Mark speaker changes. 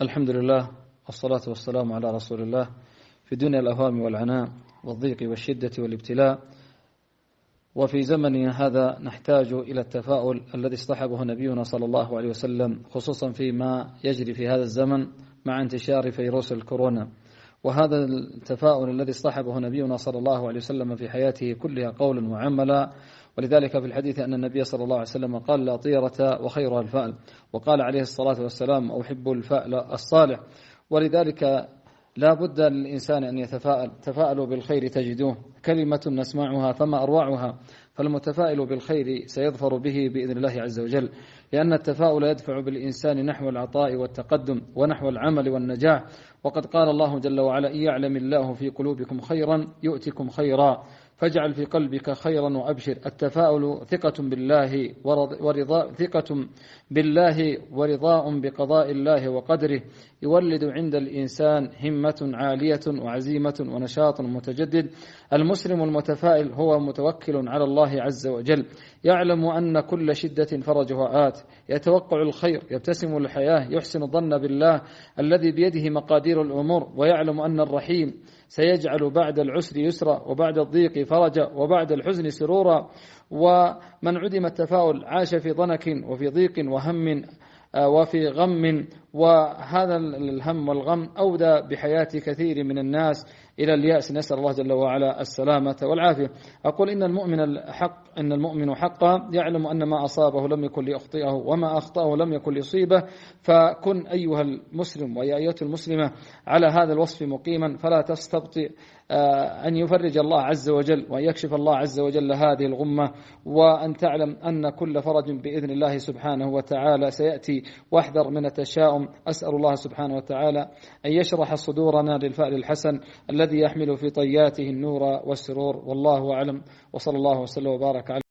Speaker 1: الحمد لله والصلاة والسلام على رسول الله في دنيا الأهوام والعناء والضيق والشدة والابتلاء. وفي زمننا هذا نحتاج إلى التفاؤل الذي اصطحبه نبينا صلى الله عليه وسلم، خصوصا فيما يجري في هذا الزمن مع انتشار فيروس الكورونا. وهذا التفاؤل الذي اصطحبه نبينا صلى الله عليه وسلم في حياته كلها قولا وعملا. ولذلك في الحديث أن النبي صلى الله عليه وسلم قال: لا طيرة وخيرها الفأل. وقال عليه الصلاة والسلام: أحب الفأل الصالح. ولذلك لا بد للإنسان أن يتفاءل. تفاءلوا بالخير تجدوه، كلمة نسمعها فما أروعها. فالمتفائل بالخير سيظفر به بإذن الله عز وجل، لأن التفاؤل يدفع بالإنسان نحو العطاء والتقدم ونحو العمل والنجاح. وقد قال الله جل وعلا: إن يعلم الله في قلوبكم خيرا يؤتكم خيرا فاجعل في قلبك خيرا وأبشر. التفاؤل ثقة بالله ورضاء بقضاء الله وقدره، يولد عند الإنسان همة عالية وعزيمة ونشاط متجدد. المسلم المتفائل هو متوكل على الله عز وجل، يعلم أن كل شدة فرجها آت، يتوقع الخير، يبتسم الحياة، يحسن الظن بالله الذي بيده مقادير الأمور، ويعلم أن الرحيم سيجعل بعد العسر يسرا وبعد الضيق فرجا وبعد الحزن سرورا. ومن عدم التفاؤل عاش في ضنك وفي ضيق وهم وفي غم، وهذا الهم والغم أودى بحياة كثير من الناس إلى اليأس. نسأل الله جل وعلا السلامة والعافية. أقول إن المؤمن حقا يعلم أن ما أصابه لم يكن ليخطئه وما أخطأه لم يكن ليصيبه. فكن أيها المسلم ويا أيها المسلمة على هذا الوصف مقيما، فلا تستبطئ أن يفرج الله عز وجل وأن يكشف الله عز وجل هذه الغمة، وأن تعلم أن كل فرج بإذن الله سبحانه وتعالى سيأتي. واحذر من التشاؤم. أسأل الله سبحانه وتعالى أن يشرح صدورنا للفأل الحسن الذي يحمل في طياته النور والسرور. والله أعلم، وصلى الله وسلم وبارك على